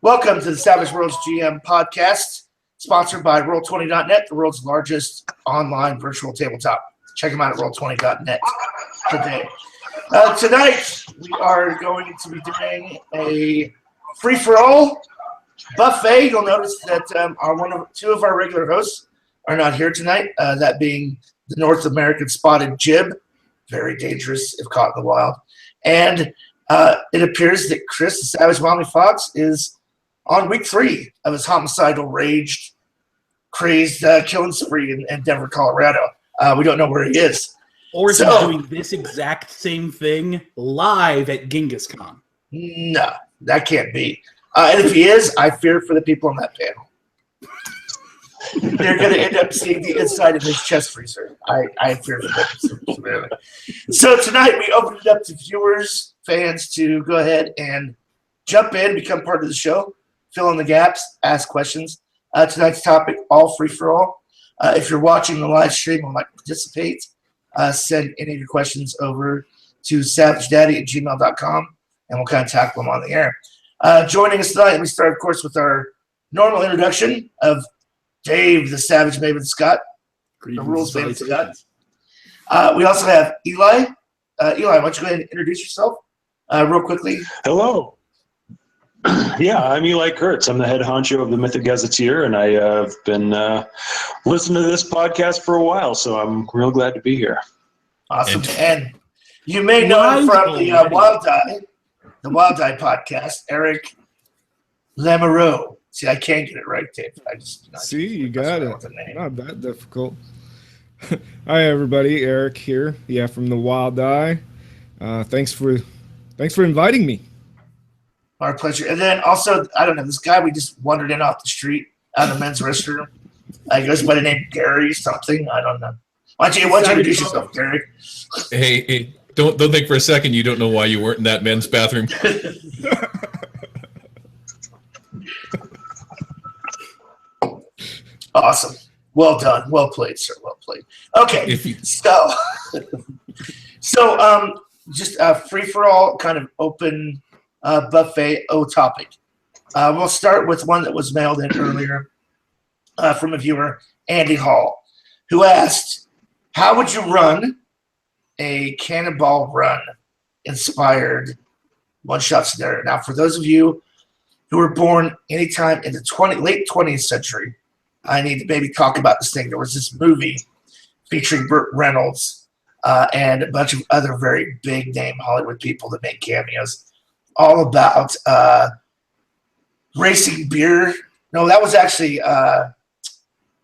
Welcome to the Savage Worlds GM podcast, sponsored by Roll20.net, the world's largest online virtual tabletop. Check them out at Roll20.net today. Tonight, we are going to be doing a free-for-all buffet. You'll notice that two of our regular hosts are not here tonight, that being the North American spotted jib, very dangerous if caught in the wild. And it appears that Chris, the Savage Mommy Fox, is on week 3 of his homicidal, raged, crazed killing spree in Denver, Colorado. We don't know where he is. Or is he doing this exact same thing live at Genghis Khan? No, that can't be. And if he is, I fear for the people on that panel. They're going to end up seeing the inside of his chest freezer. I fear for them. So tonight we open it up to viewers, fans, to go ahead and jump in, become part of the show, fill in the gaps, ask questions. Tonight's topic, all free for all. If you're watching the live stream and would like to participate, send any of your questions over to savagedaddy@gmail.com, and we'll kind of tackle them on the air. Joining us tonight, we start, of course, with our normal introduction of Dave, the Savage Maven Scott, the Rules Maven Scott. We also have Eli. Eli, why don't you go ahead and introduce yourself real quickly? Hello. Yeah, I'm Eli Kurtz. I'm the head honcho of the Mythic Gazetteer, and I have been listening to this podcast for a while, so I'm real glad to be here. Awesome. And you may know him from the Wild Die podcast, Eric Lamoureux. See, I can't get it right, Dave. You got it. Not that difficult. Hi, everybody. Eric here. Yeah, from the Wild Eye. Thanks for inviting me. Our pleasure. And then also, I don't know, this guy we just wandered in off the street out of the men's restroom. He goes by the name Gary something. I don't know. Why don't you introduce yourself, Gary? Hey, don't think for a second you don't know why you weren't in that men's bathroom. Awesome. Well done. Well played, sir. Well played. Okay. So just a free-for-all kind of open buffet topic. We'll start with one that was mailed in earlier from a viewer, Andy Hall, who asked, how would you run a Cannonball Run inspired one-shot scenario? Now, for those of you who were born anytime in the late 20th century, I need to maybe talk about this thing. There was this movie featuring Burt Reynolds and a bunch of other very big-name Hollywood people that made cameos, all about racing beer. No, that was actually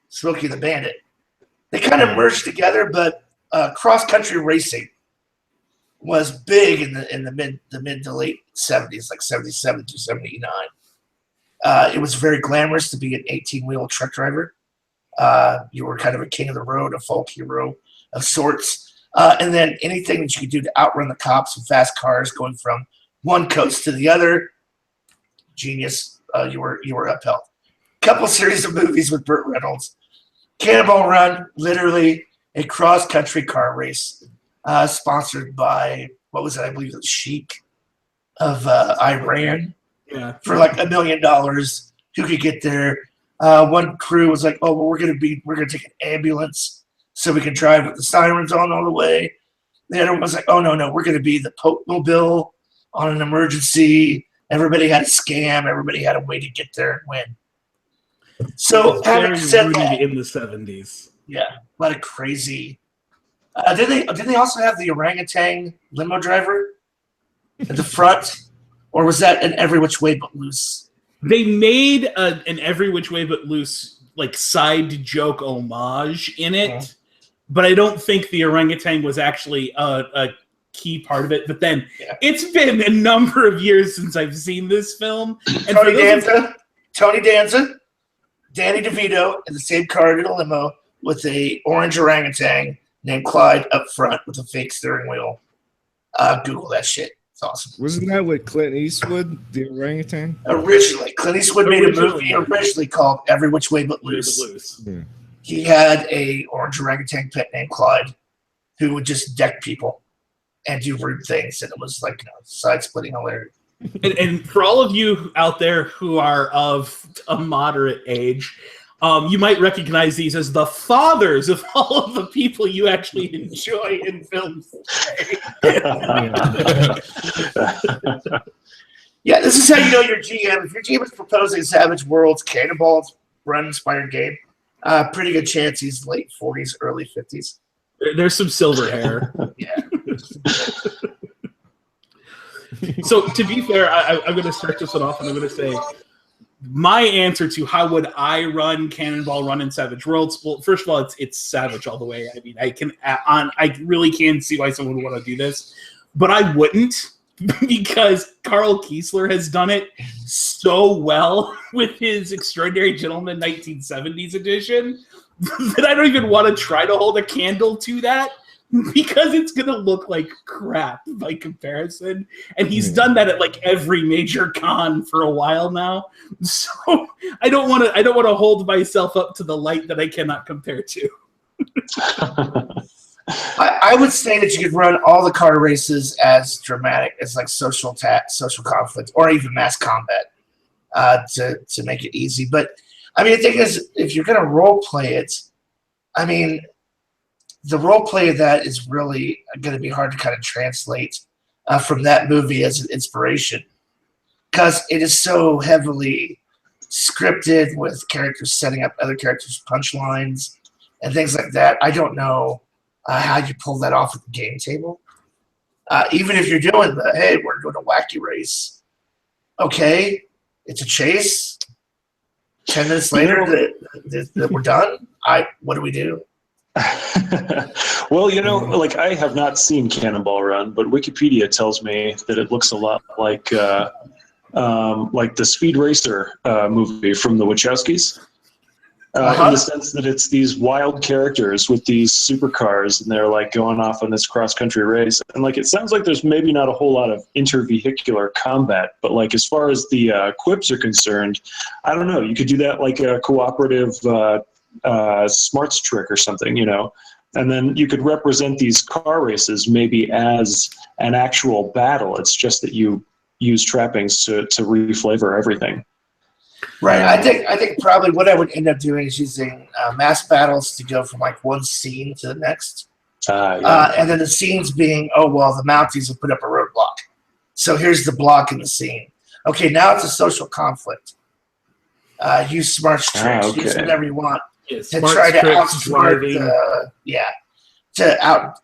Smokey the Bandit. They kind of merged together, but cross-country racing was big in the mid to late 70s, like 77 to 79. It was very glamorous to be an 18-wheel truck driver. You were kind of a king of the road, a folk hero of sorts. And then anything that you could do to outrun the cops with fast cars going from one coast to the other, genius. You were upheld. Couple series of movies with Burt Reynolds. Cannonball Run, literally a cross-country car race, sponsored by, what was it? I believe it was Sheik of Iran. Yeah. For like $1 million. Who could get there? One crew was like, "Oh, well, we're gonna take an ambulance so we can drive with the sirens on all the way." The other one was like, "Oh no, we're gonna be the Pope Mobile on an emergency." Everybody had a scam. Everybody had a way to get there and win. So having said that, in the 70s, yeah, a lot of crazy. Did they also have the orangutan limo driver at the front? Or was that an Every Which Way But Loose? They made an Every Which Way But Loose like side joke homage in it, but I don't think the orangutan was actually a key part of it. But then it's been a number of years since I've seen this film. And Tony Danza, Danny DeVito in the same car in a limo with a orange orangutan named Clyde up front with a fake steering wheel. Google that shit. Awesome. Wasn't that with Clint Eastwood, the orangutan? Originally, Clint Eastwood made a movie originally called Every Which Way But Loose. Yeah. He had a orange orangutan pet named Clyde who would just deck people and do rude things, and it was like side-splitting hilarious. And for all of you out there who are of a moderate age, you might recognize these as the fathers of all of the people you actually enjoy in films today. Yeah, this is how you know your GM. If your GM is proposing Savage Worlds Cannonball Run inspired game, pretty good chance he's late 40s, early 50s. There's some silver hair. Yeah. So to be fair, I'm going to start this one off, and I'm going to say my answer to how would I run Cannonball Run in Savage Worlds. Well, first of all, it's Savage all the way. I mean, I really can see why someone would want to do this, but I wouldn't, because Carl Kiesler has done it so well with his Extraordinary Gentleman 1970s edition that I don't even want to try to hold a candle to that, because it's going to look like crap by comparison. And he's done that at like every major con for a while now. So I don't want to hold myself up to the light that I cannot compare to. I would say that you could run all the car races as dramatic as like social conflict, or even mass combat, to make it easy. But I mean, the thing is, if you're going to role play it, I mean, the role play of that is really going to be hard to kind of translate from that movie as an inspiration, because it is so heavily scripted with characters setting up other characters' punchlines and things like that. I don't know how you pull that off at the game table. Even if you're doing hey, we're doing a wacky race. Okay, it's a chase. 10 minutes later, that we're done. What do we do? Well, like, I have not seen Cannonball Run, but Wikipedia tells me that it looks a lot like the Speed Racer movie from the Wachowskis. In the sense that it's these wild characters with these supercars, and they're like going off on this cross-country race. And like, it sounds like there's maybe not a whole lot of intervehicular combat, but like, as far as the quips are concerned, I don't know. You could do that like a cooperative smarts trick or something, and then you could represent these car races maybe as an actual battle. It's just that you use trappings to reflavor everything. Right. I think probably what I would end up doing is using mass battles to go from like one scene to the next. And then the scenes being, the Mounties have put up a roadblock. So here's the block in the scene. Okay, now it's a social conflict. Use smart tricks, use whatever you want to try to outsmart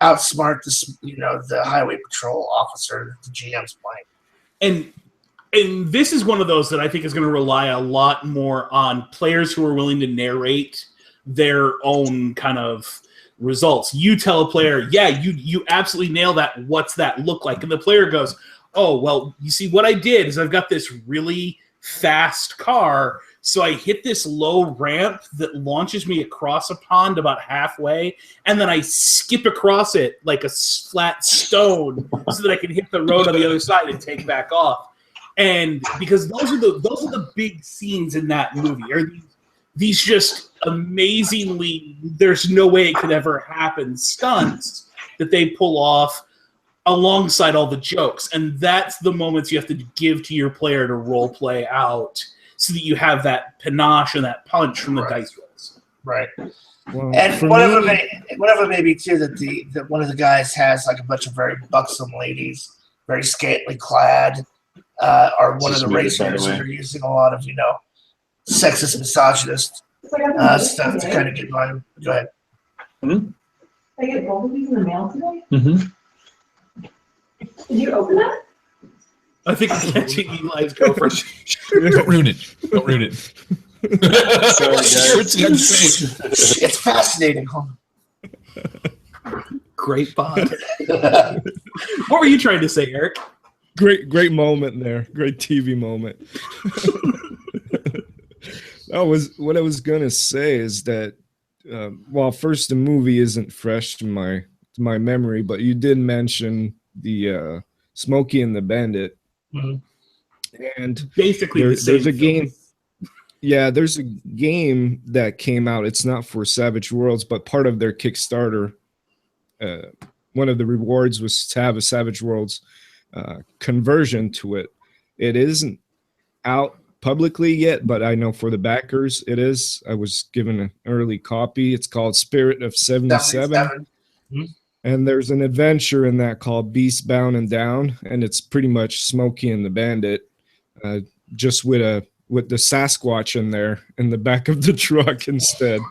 outsmart the highway patrol officer that the GM's playing. And this is one of those that I think is going to rely a lot more on players who are willing to narrate their own kind of results. You tell a player, you absolutely nail that. What's that look like? And the player goes, oh, well, you see, what I did is I've got this really fast car, so I hit this low ramp that launches me across a pond about halfway, and then I skip across it like a flat stone so that I can hit the road on the other side and take back off. And because those are the big scenes in that movie, are these just amazingly, there's no way it could ever happen, stunts that they pull off alongside all the jokes. And that's the moments you have to give to your player to role play out, so that you have that panache and that punch from the dice rolls. Right. Well, And one of them may be too that one of the guys has like a bunch of very buxom ladies, very scantily clad, are one of the racers that are using a lot of sexist, misogynist stuff to kind of get by. Go ahead. Did I get both of these in the mail today? Mm-hmm. Did you open that? I think it's catching Eli's girlfriend. Don't ruin it. Don't ruin it. Sorry, guys. It's fascinating. Great pod. What were you trying to say, Eric? Great moment there. Great TV moment. That was what I was gonna say. Is that first, the movie isn't fresh to my memory, but you did mention the Smokey and the Bandit. Mm-hmm. And Basically, there's a game. Yeah, there's a game that came out. It's not for Savage Worlds, but part of their Kickstarter. One of the rewards was to have a Savage Worlds conversion to it. It isn't out publicly yet, but I know for the backers it is. I was given an early copy. It's called Spirit of 77. 77. And there's an adventure in that called Beast Bound and Down, and it's pretty much Smokey and the Bandit, just with the Sasquatch in there in the back of the truck instead.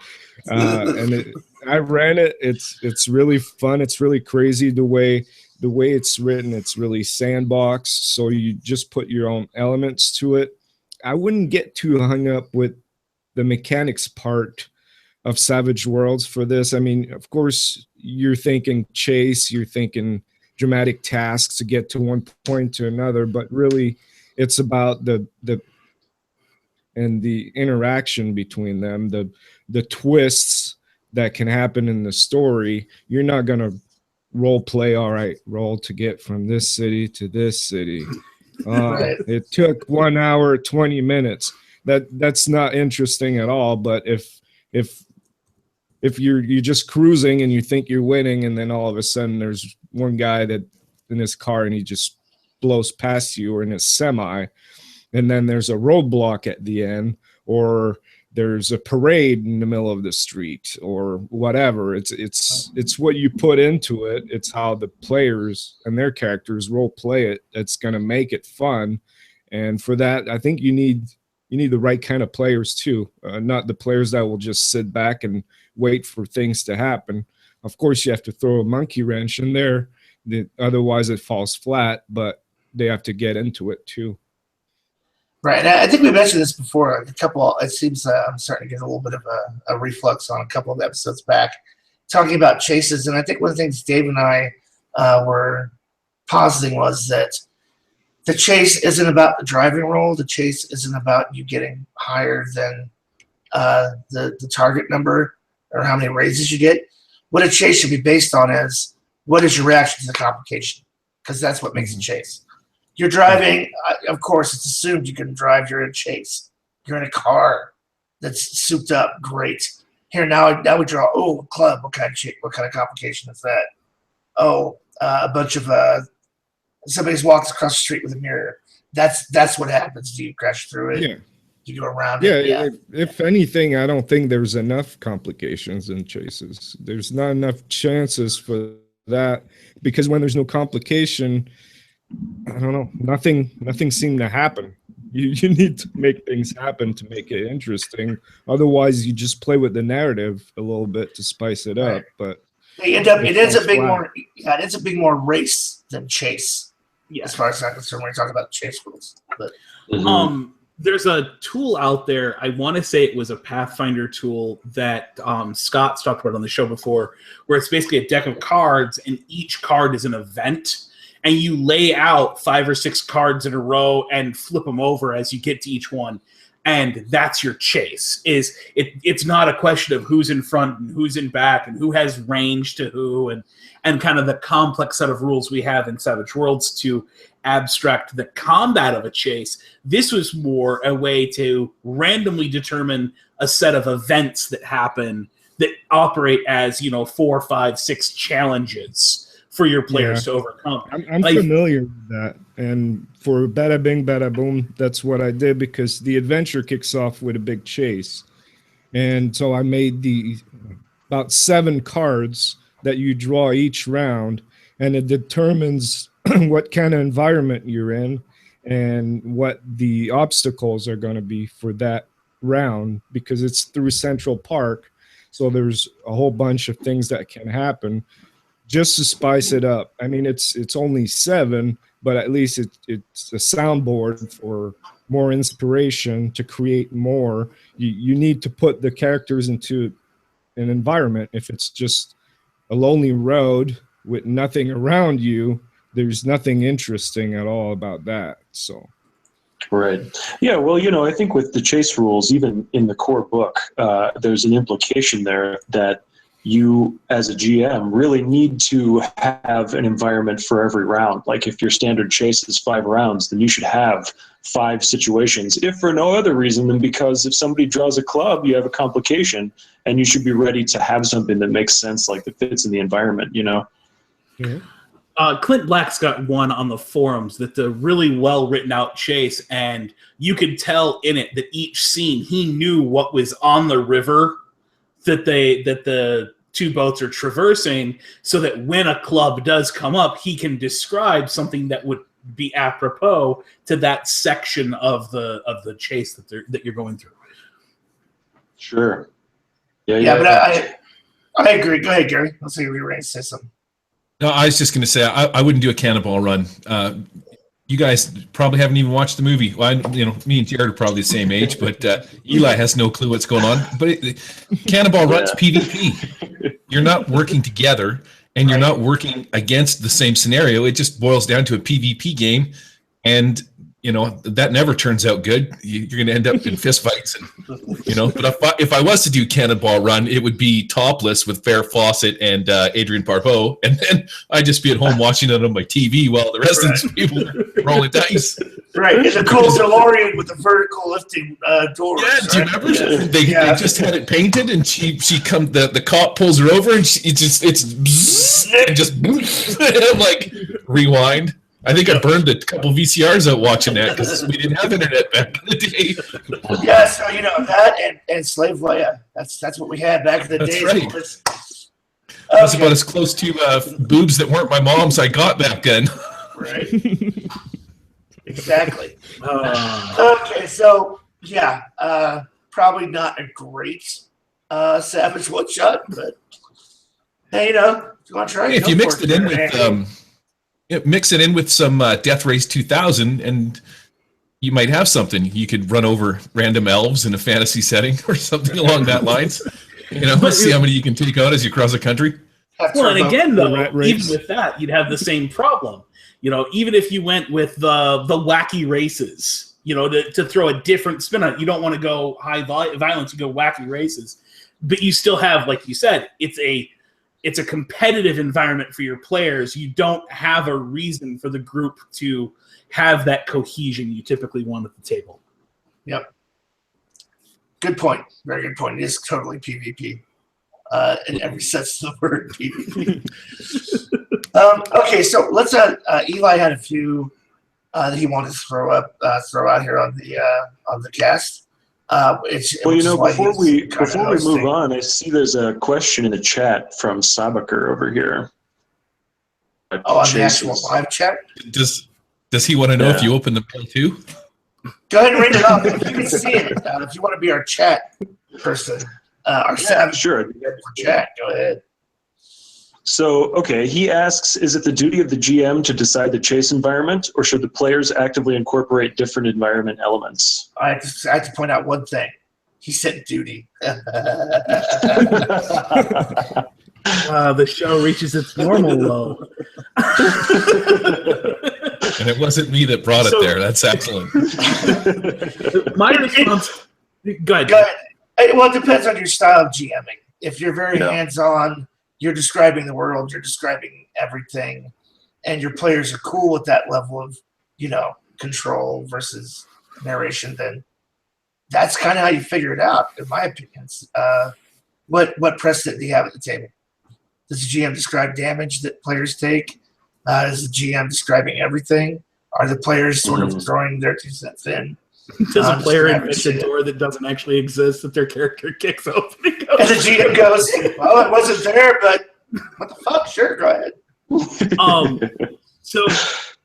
I ran it. It's really fun. It's really crazy the way it's written. It's really sandbox, so you just put your own elements to it. I wouldn't get too hung up with the mechanics part of Savage Worlds for this. I mean, of course, you're thinking chase, you're thinking dramatic tasks to get to one point to another, but really it's about the interaction between them, the twists that can happen in the story. You're not going to role play, all right, roll to get from this city to this city. Right. It took 1 hour, 20 minutes. That's not interesting at all. But if you're just cruising and you think you're winning, and then all of a sudden there's one guy that in his car and he just blows past you, or in his semi, and then there's a roadblock at the end, or there's a parade in the middle of the street, or whatever. It's what you put into it. It's how the players and their characters role play it that's going to make it fun. And for that, I think you need the right kind of players too, not the players that will just sit back and wait for things to happen. Of course, you have to throw a monkey wrench in there, otherwise it falls flat, but they have to get into it too. Right. And I think we mentioned this before. It seems I'm starting to get a little bit of a reflux on a couple of episodes back, talking about chases. And I think one of the things Dave and I were positing was that the chase isn't about the driving role. The chase isn't about you getting higher than the target number or how many raises you get. What a chase should be based on is what is your reaction to the complication, because that's what makes a chase. You're driving, of course, it's assumed you can drive. You're in a chase. You're in a car that's souped up. Great. Here now we draw. Oh, a club. What kind of complication is that? Oh, a bunch of somebody's walks across the street with a mirror. That's what happens. Do you crash through it? Yeah. Do you go around Yeah, it? Yeah. if anything, I don't think there's enough complications in chases. There's not enough chances for that, because when there's no complication, I don't know, nothing seemed to happen. You need to make things happen to make it interesting. Otherwise, you just play with the narrative a little bit to spice it up. But It ends up being more race than chase. Yeah. As far as I'm concerned, when we talk about chase rules. But There's a tool out there. I want to say it was a Pathfinder tool that Scott's talked about on the show before, where it's basically a deck of cards, and each card is an event. And you lay out 5 or 6 cards in a row and flip them over as you get to each one. And that's your chase. It's not a question of who's in front and who's in back and who has range to who and kind of the complex set of rules we have in Savage Worlds to abstract the combat of a chase. This was more a way to randomly determine a set of events that happen that operate as, 4, 5, 6 challenges for your players to overcome. I'm familiar with that. And for Bada Bing, Bada Boom, that's what I did, because the adventure kicks off with a big chase. And so I made about 7 cards that you draw each round, and it determines what kind of environment you're in and what the obstacles are going to be for that round, because it's through Central Park. So there's a whole bunch of things that can happen just to spice it up. I mean, it's only 7, but at least it's a soundboard for more inspiration to create more. You need to put the characters into an environment. If it's just a lonely road with nothing around you, there's nothing interesting at all about that. So, right. Yeah, well, I think with the chase rules, even in the core book, there's an implication there that you, as a GM, really need to have an environment for every round. Like if your standard chase is 5 rounds, then you should have 5 situations, if for no other reason than because if somebody draws a club, you have a complication, and you should be ready to have something that makes sense, like that fits in the environment, Yeah. Clint Black's got one on the forums that's a really well written out chase, and you could tell in it that each scene he knew what was on the river that the two boats are traversing, so that when a club does come up, he can describe something that would be apropos to that section of the chase that you're going through. Sure. Yeah, but I agree. Go ahead, Gary. Let's see if we ready to say something. No, I was just going to say I wouldn't do a cannonball run. You guys probably haven't even watched the movie. Well, me and Jared are probably the same age, but Eli has no clue what's going on. But cannonball run's PvP. You're not working together, and you're not working against the same scenario. It just boils down to a PvP game, and that never turns out good. You're going to end up in fistfights, and But if I was to do cannonball run, it would be topless with Farrah Fawcett and Adrian Barbeau, and then I'd just be at home watching it on my TV while the rest of these people are rolling dice. Right, in the cool DeLorean with the vertical lifting doors. Yeah, do you remember? They just had it painted, and the cop pulls her over, and I'm like, rewind. I think I burned a couple VCRs out watching that because we didn't have internet back in the day. Yeah, so that and Slave Leia. That's what we had back in the day. Right. That's about as close to boobs that weren't my mom's I got back then. Right. Exactly. Okay, so probably not a great Savage one shot, but hey, if you want to try, if you mixed it in with mix it in with some Death Race 2000, and you might have something. You could run over random elves in a fantasy setting or something along that lines. See how many you can take out as you cross the country. Well, and again, though, even with that, you'd have the same problem. Even if you went with the wacky races, to throw a different spin on it, you don't want to go high violence, you go wacky races. But you still have, like you said, it's a competitive environment for your players. You don't have a reason for the group to have that cohesion you typically want at the table. Yep. Good point. Very good point. It is totally PvP. In every sense of the word, PvP. Okay, so let's. Eli had a few that he wanted to throw out here on the cast. Before we move on, I see there's a question in the chat from Sabaker over here. On the actual live chat? Does he want to know if you open the mail too? Go ahead and read it off. If you can see it, if you want to be our chat person, sure. Chat, go ahead. So, he asks, is it the duty of the GM to decide the chase environment, or should the players actively incorporate different environment elements? I have to point out one thing. He said duty. The show reaches its normal low. And it wasn't me that brought it there. That's excellent. My response... Go ahead. Well, it depends on your style of GMing. If you're very hands-on, you're describing the world, you're describing everything, and your players are cool with that level of, control versus narration, then that's kind of how you figure it out, in my opinion. What precedent do you have at the table? Does the GM describe damage that players take? Is the GM describing everything? Are the players sort of throwing their 2 cents in? Does a player invent a door that doesn't actually exist that their character kicks open and goes? And the GM goes, well, it wasn't there, but what the fuck? Sure, go ahead. So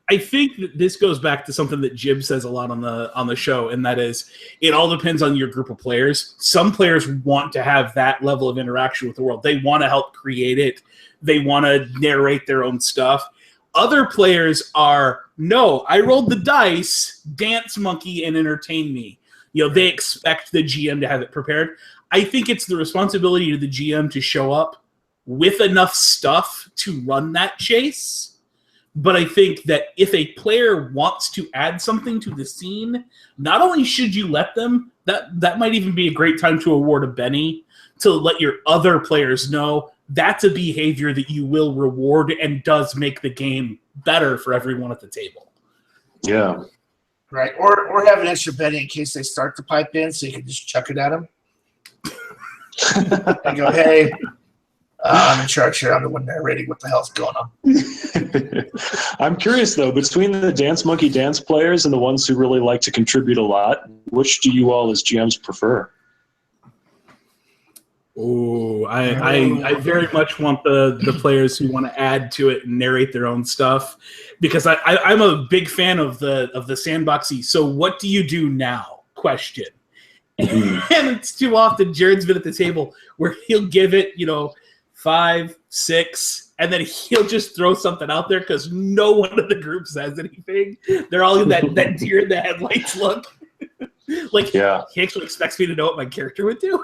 I think that this goes back to something that Jib says a lot on the show, and that is it all depends on your group of players. Some players want to have that level of interaction with the world. They want to help create it. They want to narrate their own stuff. Other players are, no, I rolled the dice, dance monkey, and entertain me. They expect the GM to have it prepared. I think it's the responsibility of the GM to show up with enough stuff to run that chase. But I think that if a player wants to add something to the scene, not only should you let them, that might even be a great time to award a Benny, to let your other players know that's a behavior that you will reward and does make the game better for everyone at the table. Yeah. Right. Or have an extra Benny in case they start to pipe in, so you can just chuck it at them. And go, hey, I'm in charge here. I'm the one narrating what the hell's going on. I'm curious though, between the Dance Monkey Dance players and the ones who really like to contribute a lot, which do you all as GMs prefer? Oh, I very much want the players who want to add to it and narrate their own stuff, because I'm a big fan of the sandboxy. So what do you do now? Question. And it's too often Jared's been at the table where he'll give it, 5, 6, and then he'll just throw something out there because no one of the group says anything. They're all in that deer in the headlights look. He actually expects me to know what my character would do.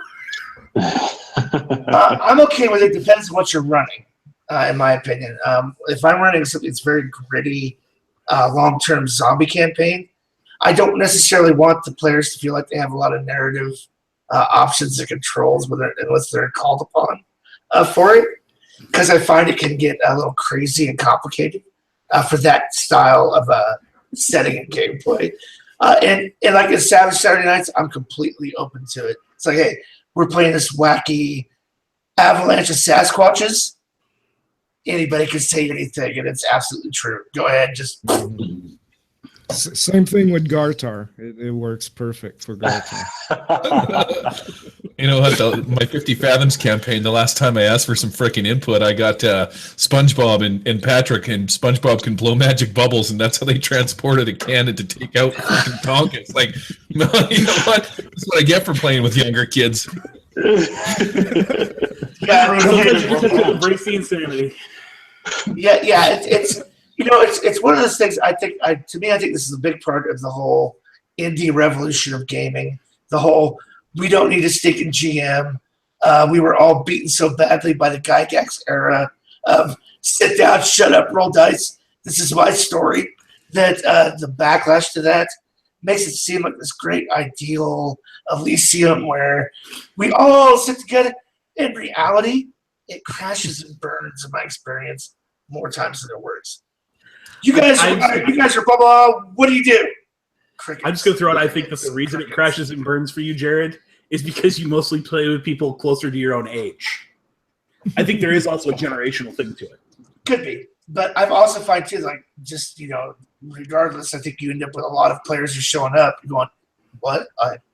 I'm okay with it. Depends on what you're running, in my opinion. If I'm running something that's very gritty, long-term zombie campaign, I don't necessarily want the players to feel like they have a lot of narrative options or controls unless they're called upon for it, because I find it can get a little crazy and complicated for that style of setting and gameplay. And like in Savage Saturday Nights, I'm completely open to it. It's like, hey, we're playing this wacky avalanche of Sasquatches. Anybody can say anything, and it's absolutely true. Go ahead, just. Same thing with Gartar. It works perfect for Gartar. You know what? My 50 Fathoms campaign, the last time I asked for some freaking input, I got SpongeBob and Patrick, and SpongeBob can blow magic bubbles, and that's how they transported a cannon to take out freaking Tonka. It's like, no, you know what? That's what I get for playing with younger kids. Yeah, Embrace the insanity. Yeah. It's one of those things. I think this is a big part of the whole indie revolution of gaming. The whole we don't need a stinking GM. We were all beaten so badly by the Gygax era of sit down, shut up, roll dice. This is my story. That the backlash to that makes it seem like this great ideal Elysium where we all sit together. In reality, it crashes and burns, in my experience, more times than it works. You guys are blah blah. What do you do? Crickets. I'm just gonna throw out. I think that the reason it crashes and burns for you, Jared, is because you mostly play with people closer to your own age. I think there is also a generational thing to it. Could be, but I've also find too, like just regardless, I think you end up with a lot of players who are showing up going, "What?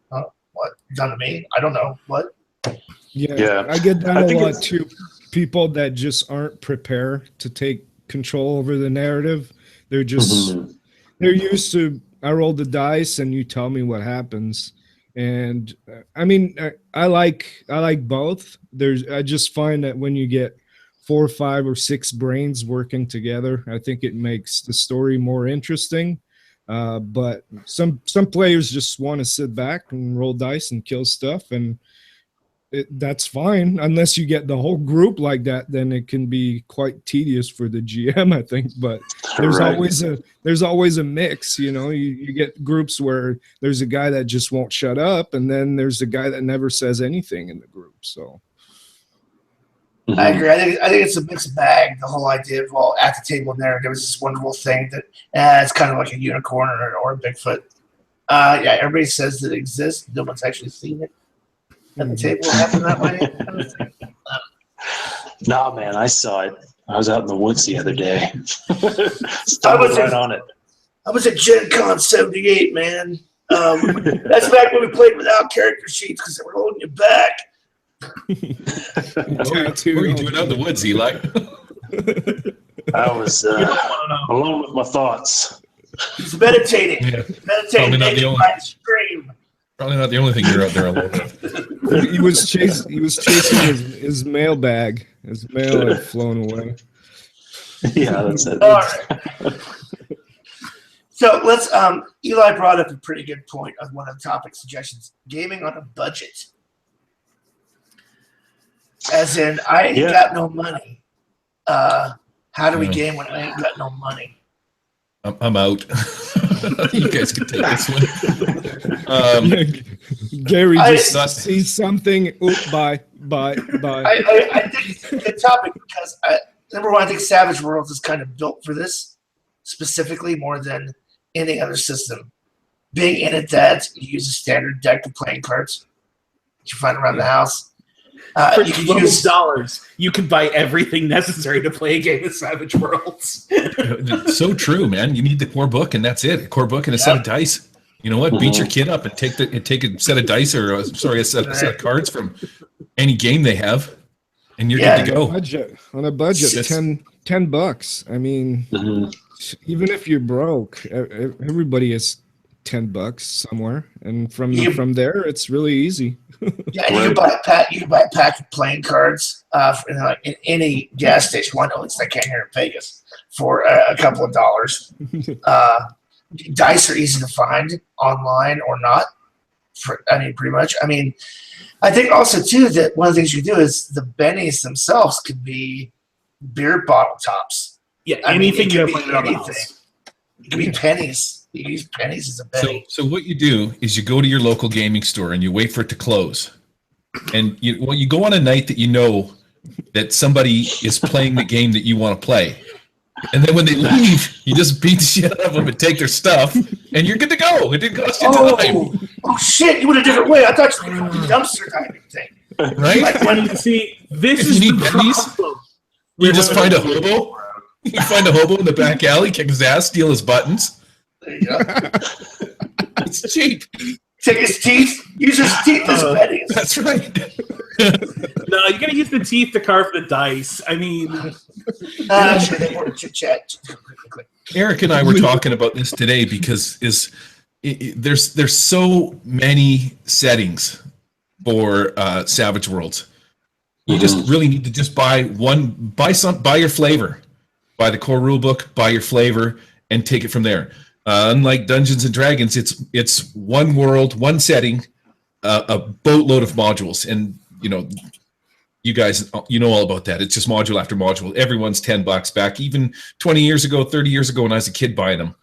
What done to me? I don't know what." Yeah. I get that a lot too. People that just aren't prepared to take control over the narrative. They're just they're used to I roll the dice and you tell me what happens. And I like both. I just find that when you get 4, 5, or 6 brains working together, I think it makes the story more interesting. But some players just want to sit back and roll dice and kill stuff, and that's fine. Unless you get the whole group like that, then it can be quite tedious for the GM, I think. But there's always a mix. You get groups where there's a guy that just won't shut up, and then there's a guy that never says anything in the group. So I agree. I think it's a mixed bag. The whole idea of at the table there was this wonderful thing that it's kind of like a unicorn or a Bigfoot. Everybody says that it exists. No one's actually seen it. At the table happen that way? Nah, man, I saw it. I was out in the woods the other day. Stumbled right on it. I was at Gen Con 78, man. That's back when we played without character sheets because they were holding you back. What were you doing out in the woods, Eli? I was alone with my thoughts. He's meditating. Yeah. Meditating. Probably not the only thing you're out there alone with. He was chasing his mailbag. His mail had flown away. Yeah, that's it. All right. So let's. Eli brought up a pretty good point on one of the topic suggestions: gaming on a budget. As in, I ain't got no money. How do we game when I ain't got no money? I'm out. You guys can take this one. Gary just sees something. Oop, bye. I think it's a good topic because number one, I think Savage Worlds is kind of built for this specifically more than any other system. Being in it, that you use a standard deck of playing cards that you find around the house. For You can $12, use you can buy everything necessary to play a game of Savage Worlds. It's so true, man. You need the core book, and that's it. A core book and a set of dice. You know what? Beat your kid up and take a set of dice, or a set of cards from any game they have, and you're good to go. On a budget, Yes. $10. I mean, even if you're broke, everybody is $10 somewhere, and from there, it's really easy. Yeah, you can buy a pack of playing cards in any gas station. One, at least I can't here in Vegas, for a couple of dollars. Dice are easy to find online or not. Pretty much. I mean, I think also too that one of the things you do is the bennies themselves could be beer bottle tops. Yeah, Anything you have can be around the anything. house. It could be pennies. You can use pennies as a penny. So what you do is you go to your local gaming store and you wait for it to close, and you go on a night that you know that somebody is playing the game that you want to play, and then when they leave, you just beat the shit out of them and take their stuff, and you're good to go. It didn't cost you time. Oh shit! You went a different way. I thought you were doing the dumpster diving thing. Right? Like When you see, this If is you need the pennies, problem. You just find a hobo. You find a hobo in the back alley, kick his ass, steal his buttons. There you go. It's cheap. Take his teeth. Use his teeth as pennies. That's right. No, you gotta use the teeth to carve the dice. I mean, Sure, they want to chit chat. Eric and I were talking about this today because there's so many settings for Savage Worlds. You just really need to just buy your flavor, buy the core rulebook, buy your flavor, and take it from there. Unlike Dungeons and Dragons, it's one world, one setting, a boatload of modules, and you guys know all about that. It's just module after module. Everyone's $10 back. Even 20 years ago, 30 years ago, when I was a kid buying them,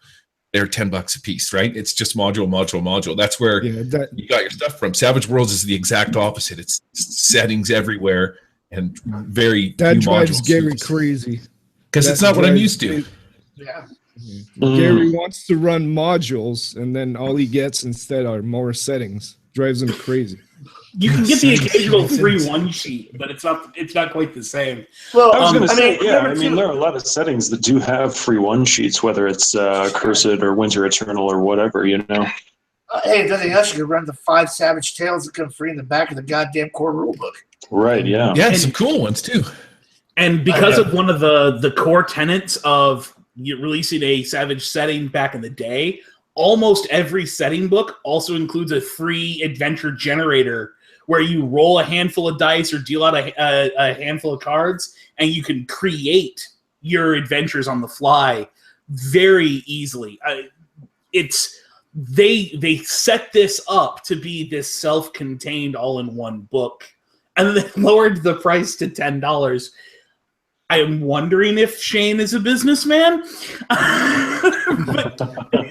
they're $10 a piece, right? It's just module. That's where you got your stuff from. Savage Worlds is the exact opposite. It's settings everywhere and very That few drives modules. Gary crazy. Because it's not what I'm used to. Yeah. Gary wants to run modules, and then all he gets instead are more settings. Drives him crazy. you can get the occasional free one sheet, but it's not quite the same. Well, I was going to say, remember too- there are a lot of settings that do have free one sheets, whether it's Cursed or Winter Eternal or whatever, hey, if nothing else, you could run the 5 Savage Tales that come free in the back of the goddamn core rulebook. Right, yeah. Yeah, some cool ones too. And because of one of the core tenets of releasing a Savage setting back in the day, almost every setting book also includes a free adventure generator where you roll a handful of dice or deal out a handful of cards, and you can create your adventures on the fly very easily. They set this up to be this self-contained all-in-one book, and then lowered the price to $10. I am wondering if Shane is a businessman.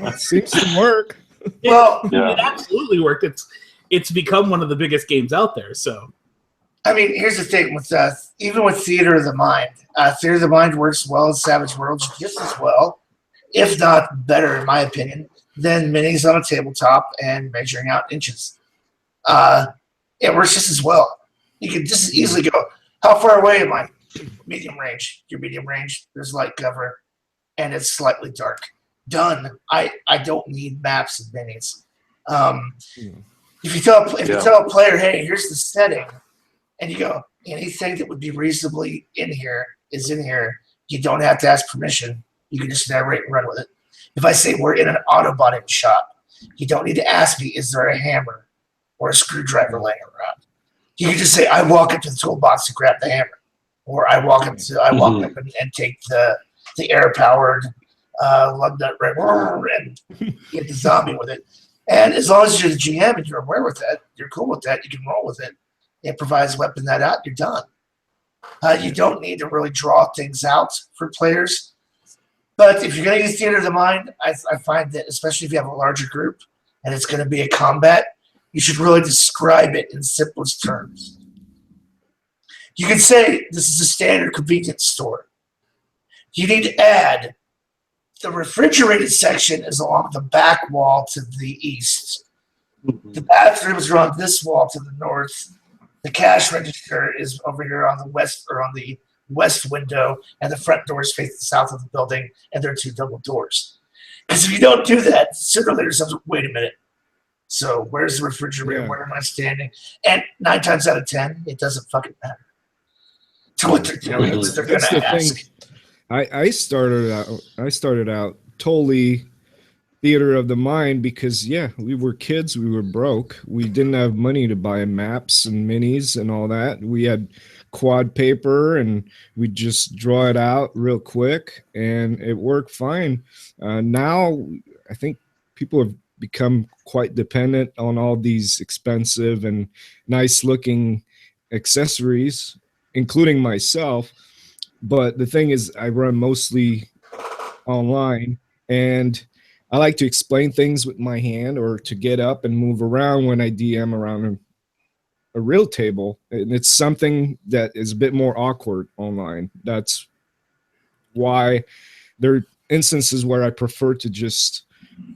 It seems to work. Well, It absolutely worked. It's become one of the biggest games out there. So, I mean, here's the thing with even with Theater of the Mind. Theater of the Mind works well as Savage Worlds, just as well, if not better, in my opinion, than minis on a tabletop and measuring out inches. It works just as well. You can just as easily go, how far away am I? Medium range. Your medium range, there's light cover, and it's slightly dark. Done. I don't need maps and minis. If you tell a player, hey, here's the setting, and you go, anything that would be reasonably in here is in here. You don't have to ask permission. You can just narrate and run with it. If I say we're in an auto body shop, you don't need to ask me, is there a hammer or a screwdriver laying around? You can just say, I walk up to the toolbox to grab the hammer, or I walk up and take the air-powered lug nut and get the zombie with it. And as long as you're the GM and you're aware with that, you're cool with that, you can roll with it. It provides weapon that out, you're done. You don't need to really draw things out for players. But if you're going to use Theater of the Mind, I find that especially if you have a larger group and it's going to be a combat, you should really describe it in simplest terms. You can say this is a standard convenience store. You need to add the refrigerated section is along the back wall to the east. The bathrooms are on this wall to the north. The cash register is over here on the west window, and the front doors face the south of the building, and there are 2 double doors. Because if you don't do that, sooner or later, someone's wait a minute. So where's the refrigerator? Yeah. Where am I standing? And 9 times out of 10, it doesn't fucking matter. To what they're doing, Really? they're That's gonna the ask. thing. I started out totally theater of the mind because we were kids, we were broke, we didn't have money to buy maps and minis and all that. We had quad paper and we just draw it out real quick and it worked fine. Now I think people have become quite dependent on all these expensive and nice looking accessories, including myself. But the thing is, I run mostly online, and I like to explain things with my hand or to get up and move around when I DM around a real table. And it's something that is a bit more awkward online. That's why there are instances where I prefer to just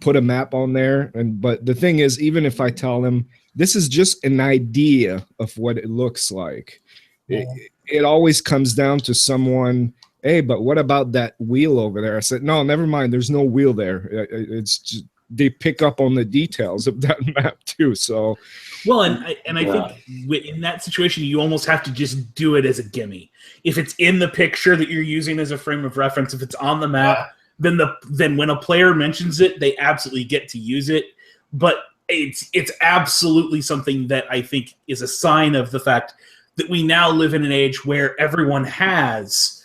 put a map on there. But the thing is, even if I tell them this is just an idea of what it looks like, it always comes down to someone, hey, but what about that wheel over there? I said, no, never mind. There's no wheel there. It's just, they pick up on the details of that map too. So, well, and I think in that situation, you almost have to just do it as a gimme. If it's in the picture that you're using as a frame of reference, if it's on the map, then when a player mentions it, they absolutely get to use it. But it's absolutely something that I think is a sign of the fact that we now live in an age where everyone has,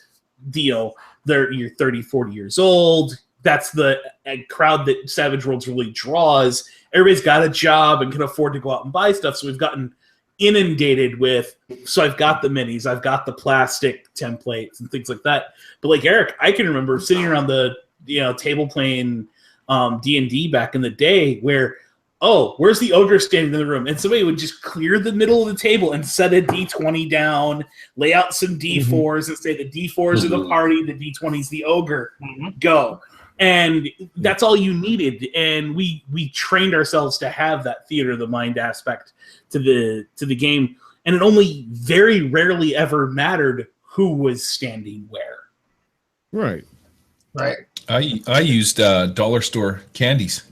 you're 30, 40 years old. That's the crowd that Savage Worlds really draws. Everybody's got a job and can afford to go out and buy stuff. So we've gotten inundated with, so I've got the minis, I've got the plastic templates and things like that. But like Eric, I can remember sitting around the table playing D&D back in the day where, oh, where's the ogre standing in the room? And somebody would just clear the middle of the table and set a D20 down, lay out some D4s and say the D4s are the party, the D20's the ogre. Go. And that's all you needed. And we trained ourselves to have that theater of the mind aspect to the game. And it only very rarely ever mattered who was standing where. right. I used dollar store candies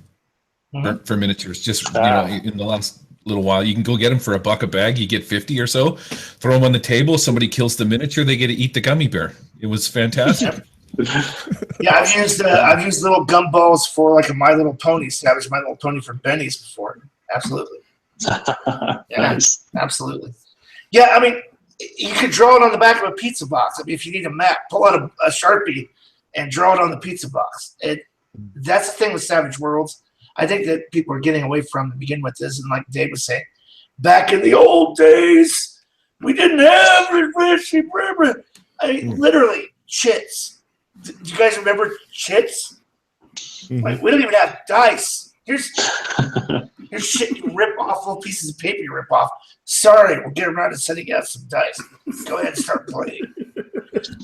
for miniatures. Just in the last little while, you can go get them for $1 a bag. You get 50 or so. Throw them on the table. Somebody kills the miniature. They get to eat the gummy bear. It was fantastic. Yeah, I've used little gumballs for like a My Little Pony, Savage My Little Pony for Benny's before. Absolutely. Yeah, Nice. absolutely. Yeah, I mean, you could draw it on the back of a pizza box. I mean, if you need a map, pull out a Sharpie and draw it on the pizza box. That's the thing with Savage Worlds. I think that people are getting away from to begin with this, and like Dave was saying, back in the old days, we didn't have it. I mean, literally, chits. Do you guys remember chits? Like, we don't even have dice. Here's shit you rip off, little pieces of paper you rip off. Sorry, we'll get around to setting out some dice. Go ahead and start playing.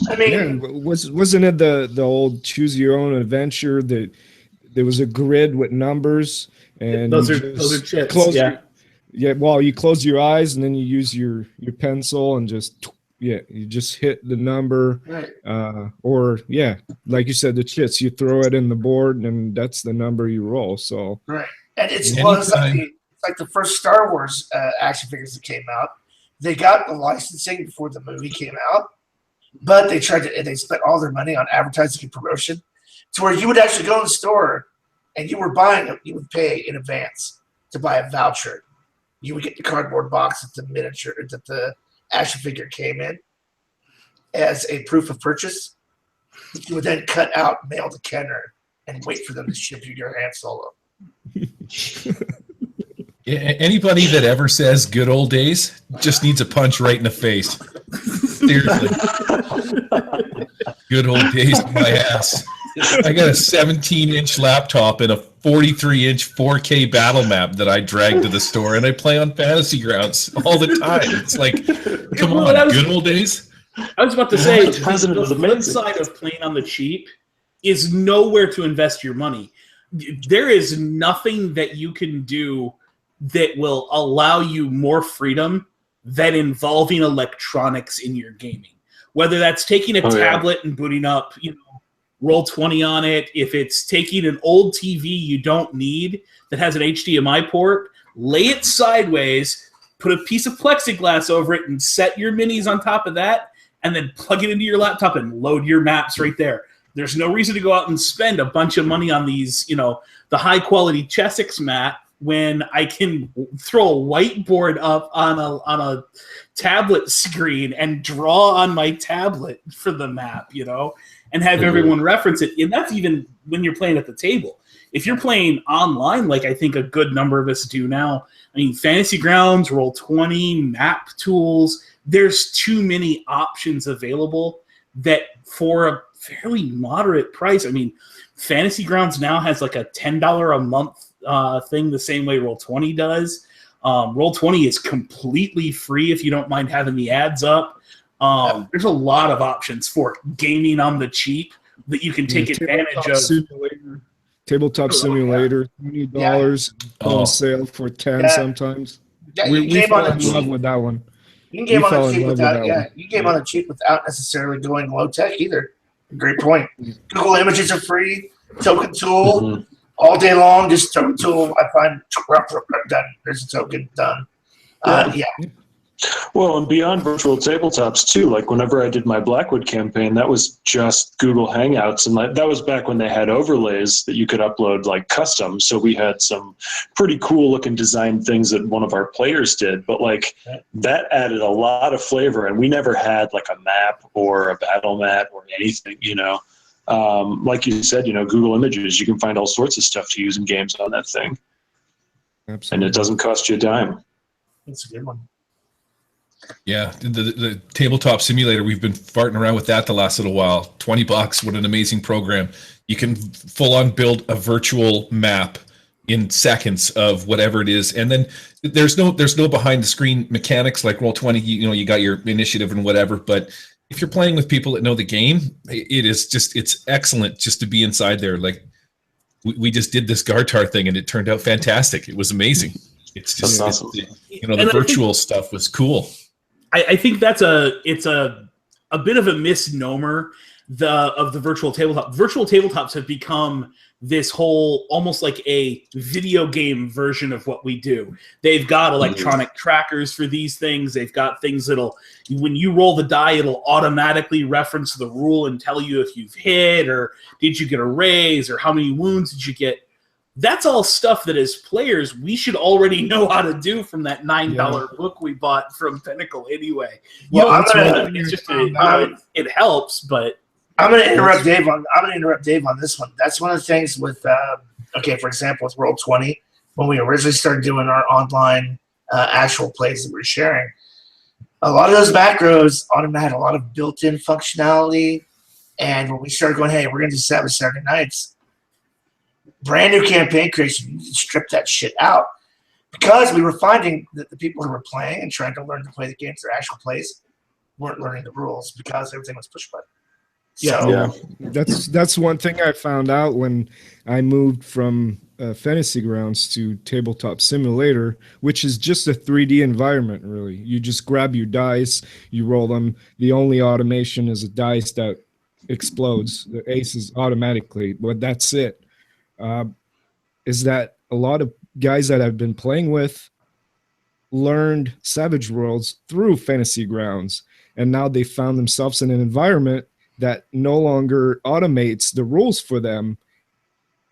I mean, wasn't it the old choose your own adventure that there was a grid with numbers and those are chits. Well, you close your eyes and then you use your pencil and you just hit the number, right. or like you said, the chits, you throw it in the board and that's the number you roll. So right, and it's like the first Star Wars action figures that came out. They got the licensing before the movie came out, but they spent all their money on advertising and promotion, to where you would actually go in the store and you were buying it. You would pay in advance to buy a voucher. You would get the cardboard box that the action figure came in as a proof of purchase. You would then cut out and mail to Kenner and wait for them to ship you your Han Solo. Anybody that ever says good old days just needs a punch right in the face. Seriously. Good old days, my ass. I got a 17-inch laptop and a 43-inch 4K battle map that I dragged to the store, and I play on Fantasy Grounds all the time. It's like, come on, good old days. I was about to say, the president was the flip amazing. side of playing on the cheap is nowhere to invest your money. There is nothing that you can do that will allow you more freedom than involving electronics in your gaming. Whether that's taking a tablet and booting up, Roll20 on it, if it's taking an old TV you don't need that has an HDMI port, lay it sideways, put a piece of plexiglass over it, and set your minis on top of that, and then plug it into your laptop and load your maps right there. There's no reason to go out and spend a bunch of money on these, the high-quality Chessex mat when I can throw a whiteboard up on a tablet screen and draw on my tablet for the map, and have everyone reference it. And that's even when you're playing at the table. If you're playing online, like I think a good number of us do now, I mean, Fantasy Grounds, Roll20, map tools, there's too many options available that for a fairly moderate price. I mean, Fantasy Grounds now has like a $10 a month thing the same way Roll20 does. Roll20 is completely free if you don't mind having the ads up. There's a lot of options for gaming on the cheap that you can take advantage of. Tabletop Simulator, $20 on sale for 10 sometimes. Yeah, we fell in love with that one. You can game on the cheap without, you game on the cheap without necessarily going low tech either. Great point. Google Images are free. Token Tool all day long. Just Token Tool. I find done. There's a token done. Well, and beyond virtual tabletops too, like whenever I did my Blackwood campaign, that was just Google Hangouts, and that was back when they had overlays that you could upload like custom. So we had some pretty cool looking design things that one of our players did, but like that added a lot of flavor, and we never had like a map or a battle mat or anything, like you said, Google Images, you can find all sorts of stuff to use in games on that thing. Absolutely. And it doesn't cost you a dime. That's a good one. Yeah, the tabletop simulator, we've been farting around with that the last little while. $20, what an amazing program. You can full on build a virtual map in seconds of whatever it is. And then there's no behind the screen mechanics like Roll20, you got your initiative and whatever, but if you're playing with people that know the game, it's excellent just to be inside there. Like we just did this Gartar thing and it turned out fantastic. It was amazing. It's just awesome. The virtual stuff was cool. I think it's a bit of a misnomer of the virtual tabletop. Virtual tabletops have become this whole almost like a video game version of what we do. They've got electronic trackers for these things. They've got things when you roll the die, it'll automatically reference the rule and tell you if you've hit or did you get a raise or how many wounds did you get. That's all stuff that as players, we should already know how to do from that $9 book we bought from Pinnacle anyway. It helps, but I'm going to interrupt Dave on this one. That's one of the things with, for example, with Roll20, when we originally started doing our online actual plays that we're sharing, a lot of those macros had a lot of built-in functionality. And when we started going, hey, we're going to do Saturday nights, brand new campaign creation, you need to strip that shit out. Because we were finding that the people who were playing and trying to learn to play the games, their actual plays, weren't learning the rules because everything was push button. That's one thing I found out when I moved from Fantasy Grounds to Tabletop Simulator, which is just a 3D environment, really. You just grab your dice, you roll them. The only automation is a dice that explodes. The aces automatically, but that's it. Is that a lot of guys that I've been playing with learned Savage Worlds through Fantasy Grounds, and now they found themselves in an environment that no longer automates the rules for them,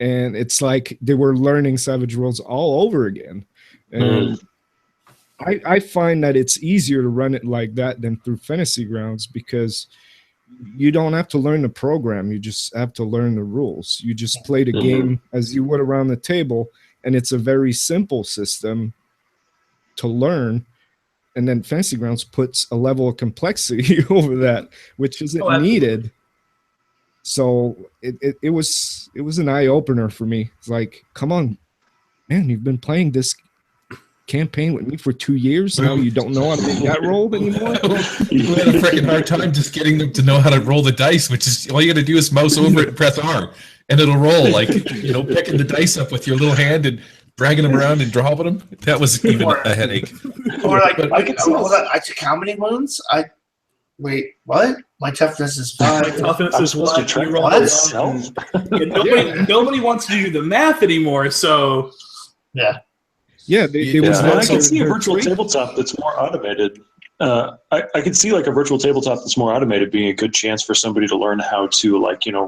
and it's like they were learning Savage Worlds all over again. And I find that it's easier to run it like that than through Fantasy Grounds because you don't have to learn the program. You just have to learn the rules. You just play the game as you would around the table, and it's a very simple system to learn. And then Fantasy Grounds puts a level of complexity over that, which isn't needed. So it was an eye opener for me. It's like, come on, man, you've been playing this campaign with me for 2 years now. You don't know how to make that roll anymore. We had a freaking hard time just getting them to know how to roll the dice, which is all you got to do is mouse over it and press R, and it'll roll. Like picking the dice up with your little hand and dragging them around and dropping them. That was even a headache. Or like, But I could see hold on, I took how many wounds? Wait, what? My toughness is 5. Toughness I'm is supposed one. to track You roll myself. nobody wants to do the math anymore, so Yeah. Yeah, they was And I also can see a their virtual trait- tabletop that's more automated. I can see like a virtual tabletop that's more automated being a good chance for somebody to learn how to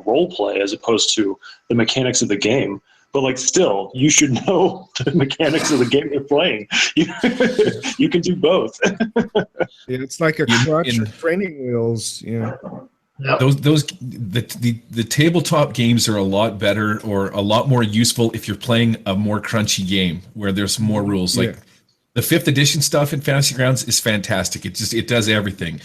role play as opposed to the mechanics of the game. But like still, you should know the mechanics of the game you're playing. You can do both. Yeah, it's like a crutch or training wheels. Yeah. Yep. The tabletop games are a lot better or a lot more useful if you're playing a more crunchy game where there's more rules. Like the 5th edition stuff in Fantasy Grounds is fantastic. It does everything.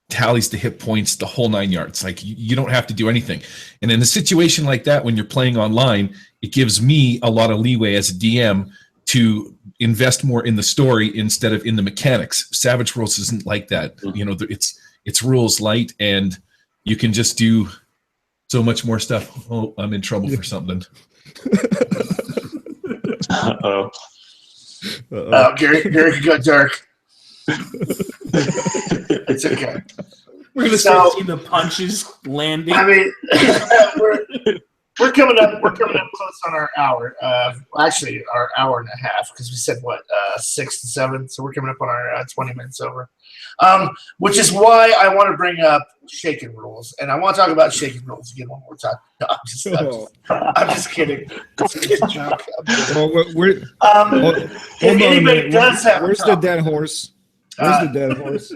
Tallies the hit points, the whole 9 yards. Like you don't have to do anything. And in a situation like that, when you're playing online, it gives me a lot of leeway as a DM to invest more in the story instead of in the mechanics. Savage Worlds isn't like that. You know, it's rules light, and you can just do so much more stuff. Oh, I'm in trouble for something. Uh-oh. Gary could go dark. It's okay. we're gonna start seeing the punches landing. I mean, we're coming up close on our hour. Actually, our hour and a half, because we said 6 to 7, so we're coming up on our 20 minutes over. Which is why I want to bring up shaken rules, and I want to talk about shaken rules again one more time. No, I'm just kidding. It's a joke. Anybody does have. Where's the dead horse? Where's the dead horse?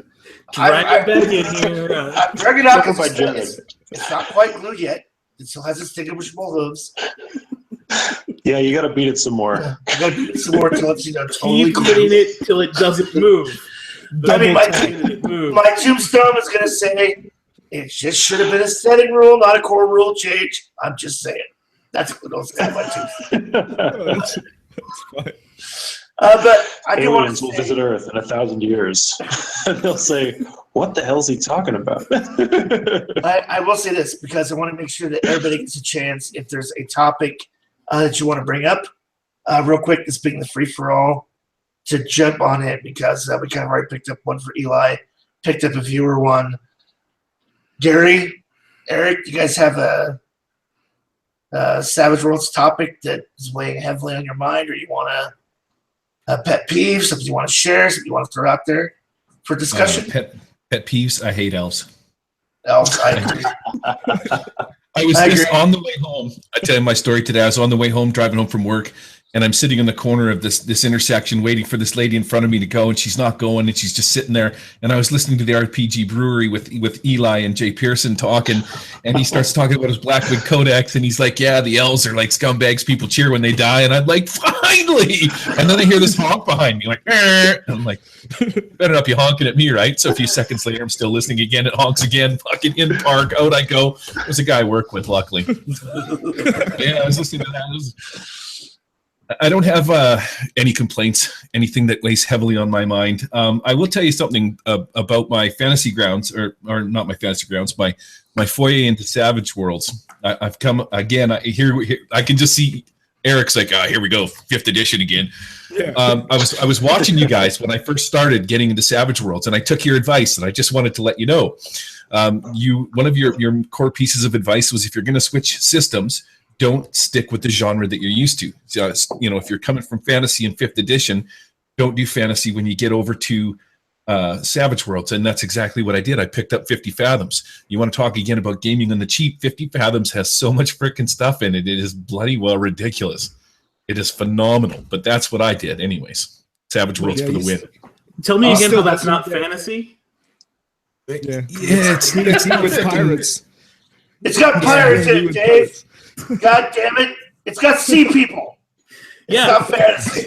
Drag it back in here. I'm dragging it out Look at my because it's not quite glued yet. It still has extinguishable hooves. Yeah, you got to beat it some more. You got to beat it some more till it's totally Keep hitting it till it doesn't move. I mean, my Double tombstone is going to say it just should have been a setting rule, not a core rule change. I'm just saying. That's what those guys my tombstone. That's fine. But I do want Aliens to will say, visit Earth in 1,000 years. And they'll say, what the hell is he talking about? I will say this because I want to make sure that everybody gets a chance. If there's a topic that you want to bring up, real quick, this being the free-for-all, to jump on it because we kind of already picked up one for Eli, picked up a viewer one. Gary, Eric, you guys have a Savage Worlds topic that is weighing heavily on your mind, or you want to pet peeve, something you want to share, something you want to throw out there for discussion? Pet peeves. I hate elves. Elves, I agree. I was I just agree. on the way home. I tell you my story today. I was on the way home, driving home from work, and I'm sitting in the corner of this intersection waiting for this lady in front of me to go, and she's not going, and she's just sitting there. And I was listening to the RPG Brewery with Eli and Jay Pearson talking, and he starts talking about his Blackwood Codex, and he's like, yeah, the elves are like scumbags. People cheer when they die. And I'm like, finally! And then I hear this honk behind me, like, and I'm like, better not be honking at me, right? So a few seconds later, I'm still listening again. It honks again, fucking in the park. Out I go. There's a guy I work with, luckily. Yeah, I was listening to that. I don't have any complaints, anything that weighs heavily on my mind. I will tell you something about my fantasy grounds, or not my fantasy grounds, my foray into Savage Worlds. I've come again. I can just see Eric's like, here we go, 5th edition again. Yeah. I was watching you guys when I first started getting into Savage Worlds, and I took your advice, and I just wanted to let you know. One of your core pieces of advice was if you're going to switch systems, don't stick with the genre that you're used to. So, if you're coming from fantasy in 5th edition, don't do fantasy when you get over to Savage Worlds. And that's exactly what I did. I picked up 50 Fathoms. You want to talk again about gaming on the cheap? 50 Fathoms has so much freaking stuff in it. It is bloody well ridiculous. It is phenomenal. But that's what I did anyways. Savage Worlds for the win. Tell me again how Still that's not hasn't- fantasy. Yeah, It's not with pirates. It's got pirates in it, Dave. God damn it. It's got sea people. It's Yeah. not fantasy.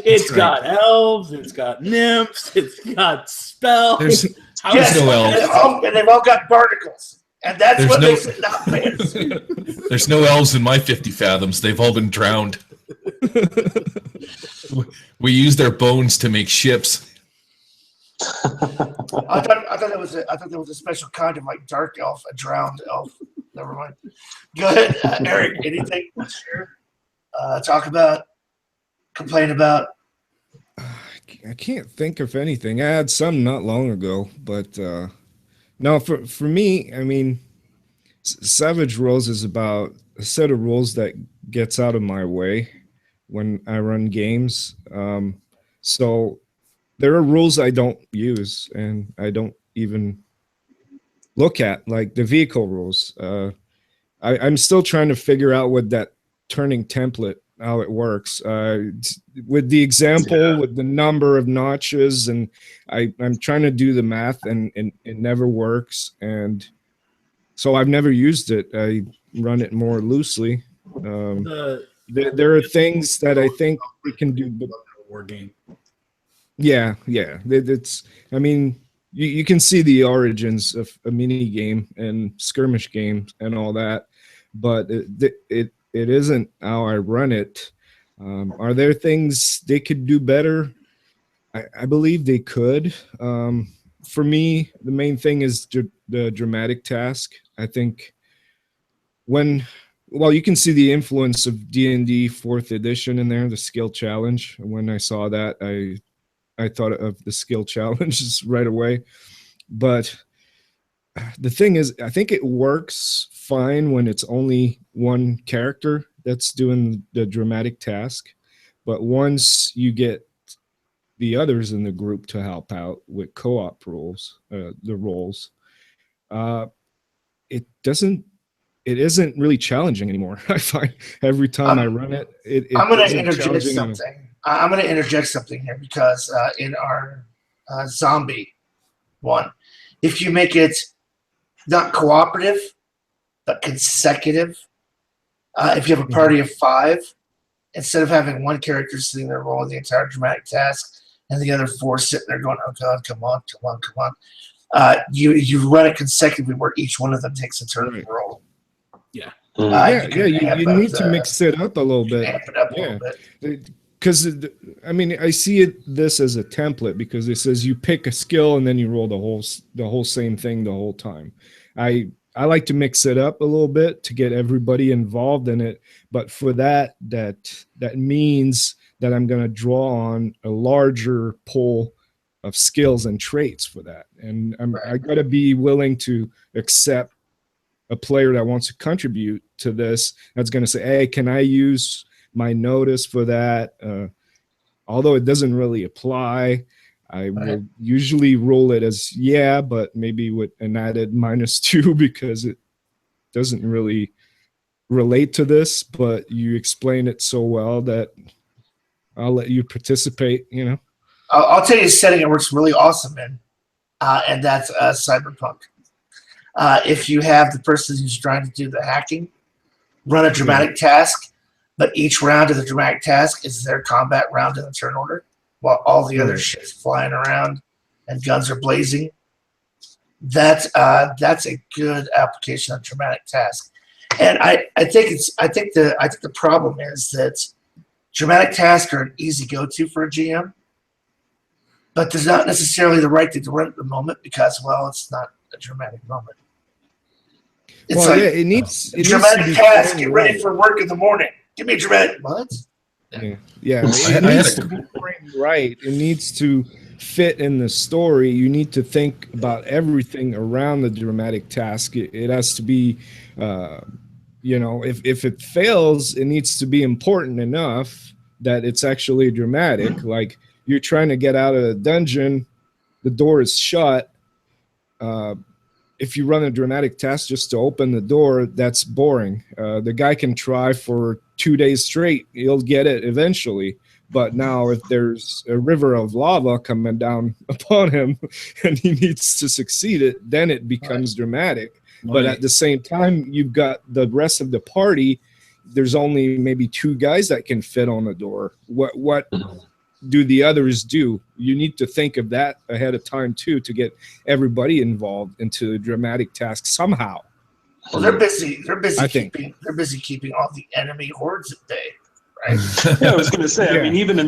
It's got elves, it's got nymphs, it's got spells. There's Yes, no elves. and they've all got barnacles. And that's There's what no- makes it not fantasy. There's no elves in my 50 Fathoms. They've all been drowned. We use their bones to make ships. I thought there was a special kind of like dark elf, a drowned elf. Never mind. Go ahead, Eric. Anything to share? Talk about? complain about? I can't think of anything. I had some not long ago, but no, for me, I mean, Savage Rules is about a set of rules that gets out of my way when I run games. So there are rules I don't use and I don't even look at, like the vehicle rules. I'm still trying to figure out what that turning template, how it works. With the example, with the number of notches, and I'm trying to do the math, and it never works. And so I've never used it. I run it more loosely. There are things that I think it can do. War game. Yeah. It's. I mean, you can see the origins of a mini game and skirmish games and all that, but it isn't how I run it. Are there things they could do better? I believe they could. For me, the main thing is the dramatic task. I think you can see the influence of D&D 4th edition in there, the skill challenge. When I saw that, I thought of the skill challenges right away. But the thing is, I think it works fine when it's only one character that's doing the dramatic task. But once you get the others in the group to help out with co-op roles, the roles, it isn't really challenging anymore. I find every time I run it, I'm going to isn't interject challenging something. I'm going to interject something here because in our zombie one, if you make it not cooperative but consecutive, if you have a party of 5, instead of having one character sitting there rolling the entire dramatic task and the other 4 sitting there going, "Oh God, come on!" You run it consecutively where each one of them takes a turn to roll. Yeah. You need to mix it up a little bit. Amp it up a little bit. Because I mean, I see this as a template because it says you pick a skill and then you roll the whole same thing the whole time. I like to mix it up a little bit to get everybody involved in it, but for that means that I'm going to draw on a larger pool of skills and traits for that, and I got to be willing to accept a player that wants to contribute to this. That's going to say, "Hey, can I use my notice for that?" Although it doesn't really apply, I will usually roll it as but maybe with an added -2 because it doesn't really relate to this, but you explain it so well that I'll let you participate, I'll tell you a setting it works really awesome in, and that's Cyberpunk. If you have the person who's trying to do the hacking run a dramatic task, but each round of the dramatic task is their combat round in the turn order, while all the other shit's flying around and guns are blazing. That's a good application of dramatic task. And I think the problem is that dramatic tasks are an easy go-to for a GM, but there's not necessarily the right to run at the moment because, well, it's not a dramatic moment. It's it needs dramatic task. Get ready for work in the morning. Give me a dramatic what? Yeah. It needs to be framed right. It needs to fit in the story. You need to think about everything around the dramatic task. It has to be, if it fails, it needs to be important enough that it's actually dramatic. Like you're trying to get out of the dungeon, the door is shut. If you run a dramatic task just to open the door, that's boring. The guy can try for 2 days straight. He'll get it eventually. But now if there's a river of lava coming down upon him and he needs to succeed it, then it becomes dramatic. But at the same time, you've got the rest of the party. There's only maybe 2 guys that can fit on the door. What do the others do? You need to think of that ahead of time too to get everybody involved into the dramatic task somehow. Well, they're busy keeping all the enemy hordes at bay, right? Yeah, I was going to say. I mean, even in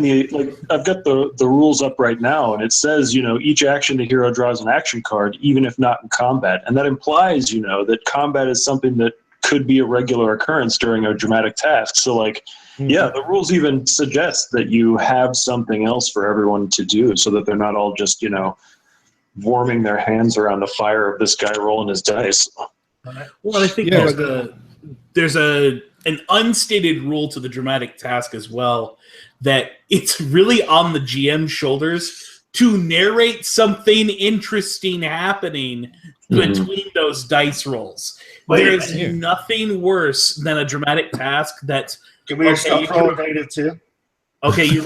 I've got the rules up right now, and it says, each action the hero draws an action card, even if not in combat, and that implies, that combat is something that could be a regular occurrence during a dramatic task. So, Yeah, the rules even suggest that you have something else for everyone to do so that they're not all just, warming their hands around the fire of this guy rolling his dice. Well, I think there's an unstated rule to the dramatic task as well, that it's really on the GM's shoulders to narrate something interesting happening between those dice rolls. There's nothing worse than a dramatic task that's Can we stop rolling negative too? Okay, you're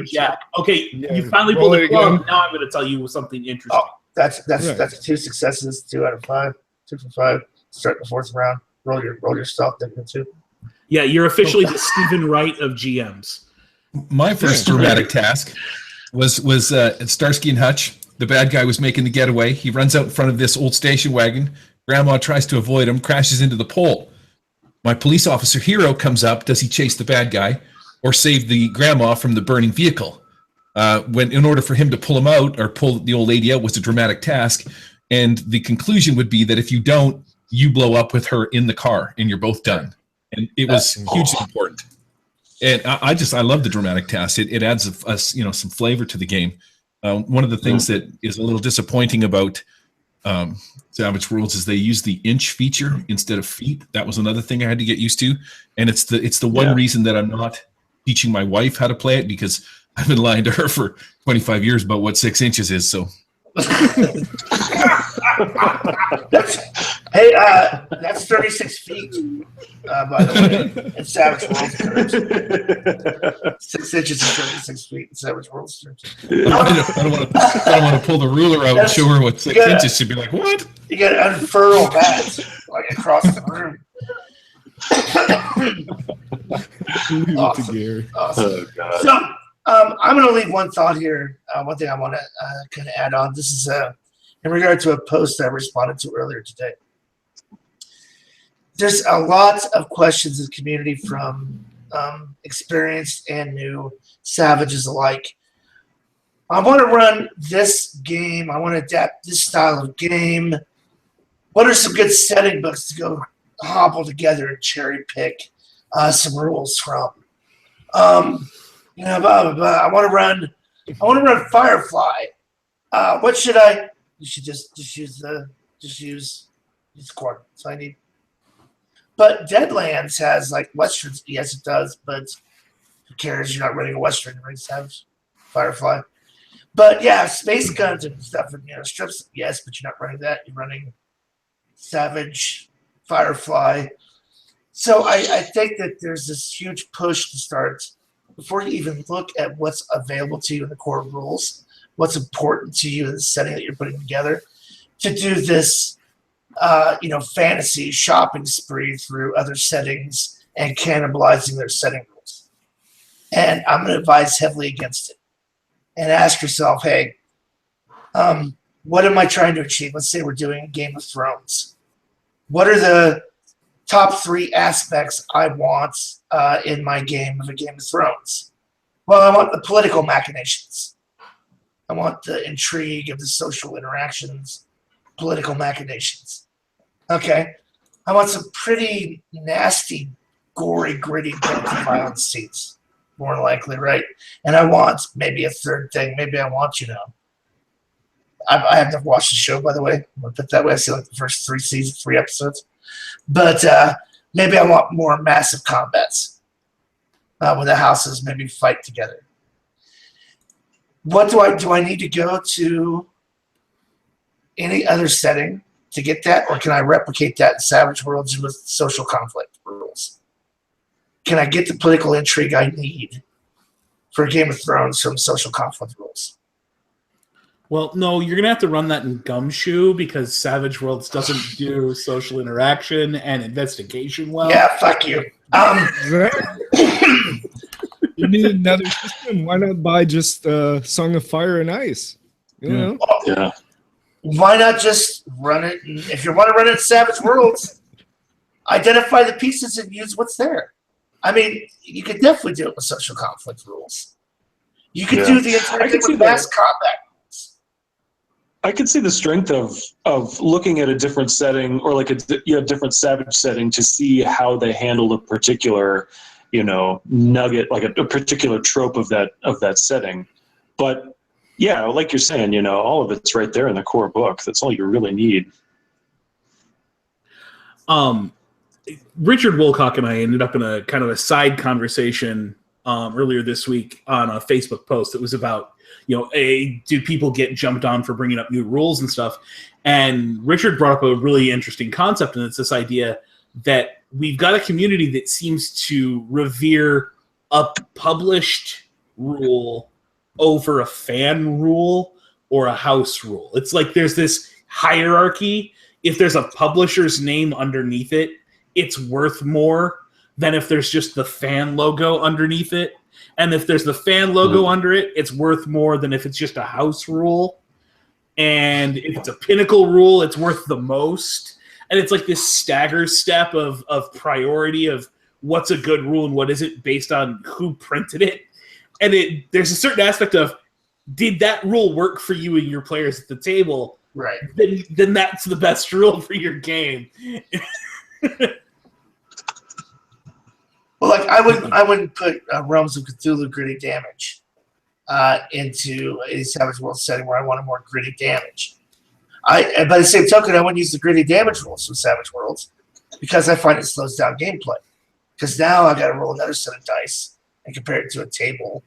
Jack. Okay, you finally pulled it wrong. Now I'm going to tell you something interesting. Oh, that's 2 successes, 2 out of 5, 2 for 5. Start the 4th round. Roll your stuff. Negative 2. Yeah, you're officially the Stephen Wright of GMs. My first dramatic task was at Starsky and Hutch. The bad guy was making the getaway. He runs out in front of this old station wagon. Grandma tries to avoid him, crashes into the pole. My police officer hero comes up. Does he chase the bad guy or save the grandma from the burning vehicle? When in order for him to pull him out or pull the old lady out was a dramatic task. And the conclusion would be that if you don't, you blow up with her in the car and you're both done. And it was hugely important. And I love the dramatic task. It adds some flavor to the game. One of the things that is a little disappointing about Savage Worlds is they use the inch feature instead of feet. That was another thing I had to get used to, and it's the one reason that I'm not teaching my wife how to play it, because I've been lying to her for 25 years about what 6 inches is. So. That's 36 feet, by the way, in Savage Worlds terms. 6 inches and 36 feet in Savage Worlds terms. I don't want to pull the ruler out and show her what 6 inches. She'd be like, what? You got to unfurl that, like across the room. Awesome. Oh, God. So, I'm going to leave one thought here. One thing I want to kind of add on. This is in regard to a post I responded to earlier today. There's a lot of questions in the community from experienced and new savages alike. I want to run this game. I want to adapt this style of game. What are some good setting books to go hobble together and cherry pick some rules from? I want to run Firefly. What should I? You should just use Corn. So I need. But Deadlands has like westerns. Yes, it does. But who cares? You're not running a western. You're running Savage Firefly. But yeah, space guns and stuff, and strips. Yes, but you're not running that. You're running Savage Firefly. So I think that there's this huge push to start before you even look at what's available to you in the core rules, what's important to you in the setting that you're putting together, to do this, fantasy shopping spree through other settings and cannibalizing their setting rules. And I'm going to advise heavily against it. And ask yourself, hey, what am I trying to achieve? Let's say we're doing Game of Thrones. What are the top 3 aspects I want in my game of a Game of Thrones? Well, I want the political machinations. I want the intrigue of the social interactions, political machinations. Okay. I want some pretty nasty, gory, gritty, violent scenes, more likely, right? And I want maybe a third thing. Maybe I want, I have never watched the show, by the way. I'm going to put it that way. I see like the first 3 episodes. But maybe I want more massive combats where the houses maybe fight together. What do I need to go to any other setting to get that, or can I replicate that in Savage Worlds with social conflict rules? Can I get the political intrigue I need for Game of Thrones from social conflict rules? Well, no, you're going to have to run that in Gumshoe because Savage Worlds doesn't do social interaction and investigation well. Yeah, fuck you. You need another system. Why not buy just Song of Fire and Ice? You know? Yeah. Why not just run it? If you want to run it in Savage Worlds, identify the pieces and use what's there. I mean, you could definitely do it with social conflict rules. You could do the entire thing with mass combat rules. I could see the strength of looking at a different setting or like a different Savage setting to see how they handle a particular nugget, like a particular trope of that setting. But yeah, like you're saying, all of it's right there in the core book. That's all you really need. Richard Wilcock and I ended up in a kind of a side conversation earlier this week on a Facebook post that was about, do people get jumped on for bringing up new rules and stuff? And Richard brought up a really interesting concept, and it's this idea that we've got a community that seems to revere a published rule over a fan rule or a house rule. It's like there's this hierarchy. If there's a publisher's name underneath it, it's worth more than if there's just the fan logo underneath it. And if there's the fan logo under it, it's worth more than if it's just a house rule. And if it's a pinnacle rule, it's worth the most. And it's like this stagger step of priority of what's a good rule and what isn't based on who printed it. And there's a certain aspect of, did that rule work for you and your players at the table? Right. Then that's the best rule for your game. Well, like I wouldn't put Realms of Cthulhu gritty damage into a Savage Worlds setting where I wanted more gritty damage. By the same token, I wouldn't use the gritty damage rules from Savage Worlds because I find it slows down gameplay. Because now I got to roll another set of dice and compare it to a table.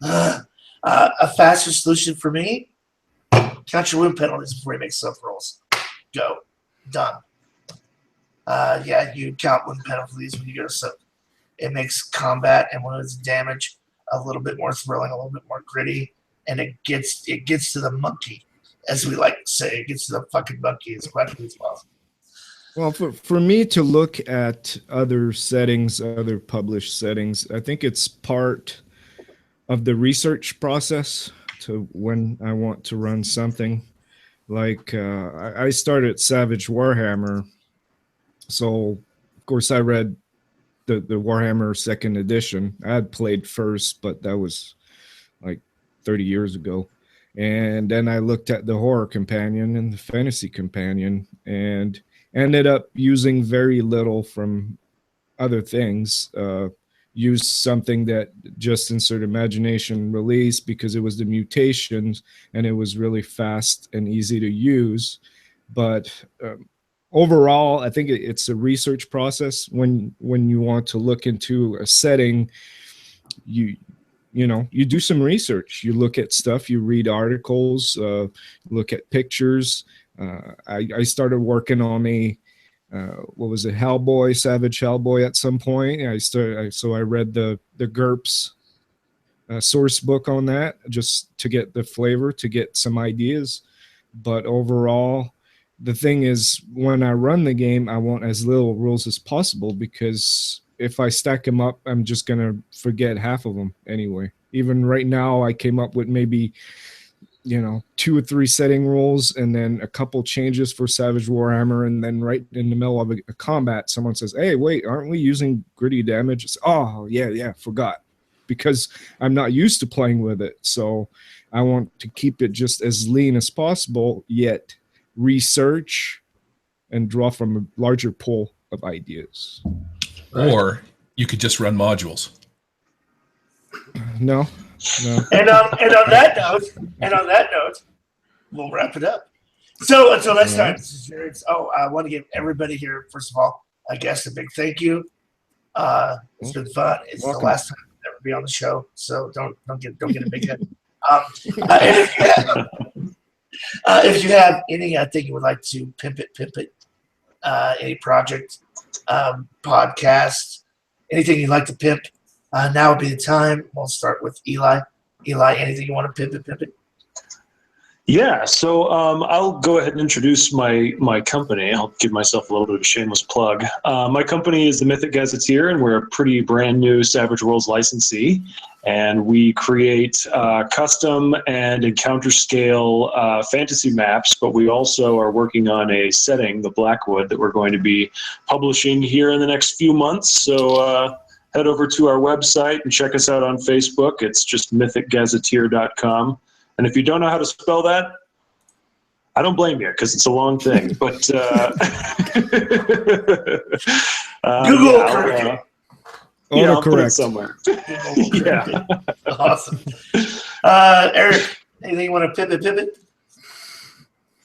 A faster solution for me: count your wound penalties before you make sub rolls. Go, done. You count wound penalties when you go to sub. It makes combat and wounds damage a little bit more thrilling, a little bit more gritty, and it gets to the monkey, as we like to say. It gets to the fucking monkey as quickly as possible. Well, for me to look at other settings, other published settings, I think it's part of the research process to when I want to run something. Like I started Savage Warhammer, so of course I read the Warhammer 2nd edition. I had played first, but that was like 30 years ago. And then I looked at the Horror Companion and the Fantasy Companion and ended up using very little from other things. Used something that Just Insert Imagination released because it was the mutations and it was really fast and easy to use. But overall, I think it's a research process. When you want to look into a setting, you do some research. You look at stuff, you read articles, look at pictures. I started working on Hellboy, Savage Hellboy at some point. So I read the GURPS source book on that just to get the flavor, to get some ideas. But overall, the thing is, when I run the game, I want as little rules as possible because if I stack them up, I'm just going to forget half of them anyway. Even right now, I came up with maybe 2 or 3 setting rules and then a couple changes for Savage Warhammer, and then right in the middle of a combat, someone says, "Hey, wait, aren't we using gritty damage?" It's, oh, yeah, forgot. Because I'm not used to playing with it. So I want to keep it just as lean as possible, yet research and draw from a larger pool of ideas. Or you could just run modules. No. And on that note, we'll wrap it up. So until next time, this is Jared. I want to give everybody here, first of all, I guess, a big thank you. It's been fun. It's the last time I'll ever be on the show, so don't get a big head. If you have anything you would like to pimp it, any project, podcast, anything you'd like to pimp, now would be the time. We'll start with Eli. Eli, anything you want to pimp it? Yeah, so I'll go ahead and introduce my company. I'll give myself a little bit of a shameless plug. My company is the Mythic Gazetteer, and we're a pretty brand new Savage Worlds licensee. And we create custom and encounter scale fantasy maps, but we also are working on a setting, the Blackwood, that we're going to be publishing here in the next few months. So head over to our website and check us out on Facebook. It's just mythicgazetteer.com. And if you don't know how to spell that, I don't blame you because it's a long thing. But Google. I'll put it Autocorrect. somewhere. Yeah. Awesome. Eric, anything you want to pivot?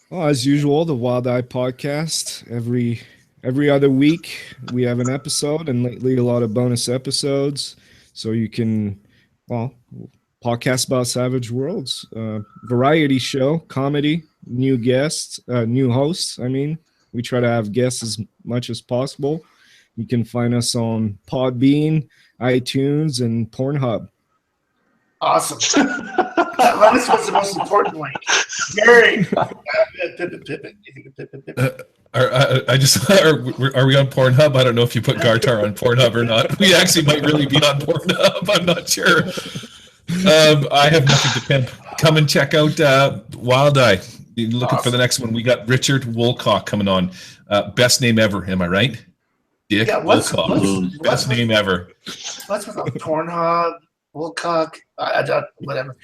Well, as usual, the Wild Eye podcast. Every other week we have an episode, and lately a lot of bonus episodes. So you can, podcast about Savage Worlds, variety show, comedy, new guests, new hosts. I mean, we try to have guests as much as possible. You can find us on Podbean, iTunes, and Pornhub. Awesome. That last one's the most important link. Gary. Pivot. Are we on Pornhub? I don't know if you put Gartar on Pornhub or not. We actually might really be on Pornhub. I'm not sure. I have nothing to pimp. Come and check out Wild Eye. You're looking for the next one. We got Richard Woolcock coming on. Best name ever. Am I right? Dick Woolcock. Best name ever. What's with Pornhub, Woolcock? I don't, whatever.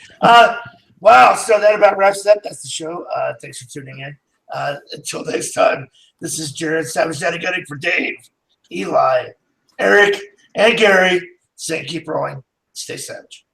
Wow. So that about wraps it up. That's the show. Thanks for tuning in. Until next time, this is Jared Savage Daddy Gunning for Dave, Eli, Eric, and Gary saying keep rolling. Stay savage.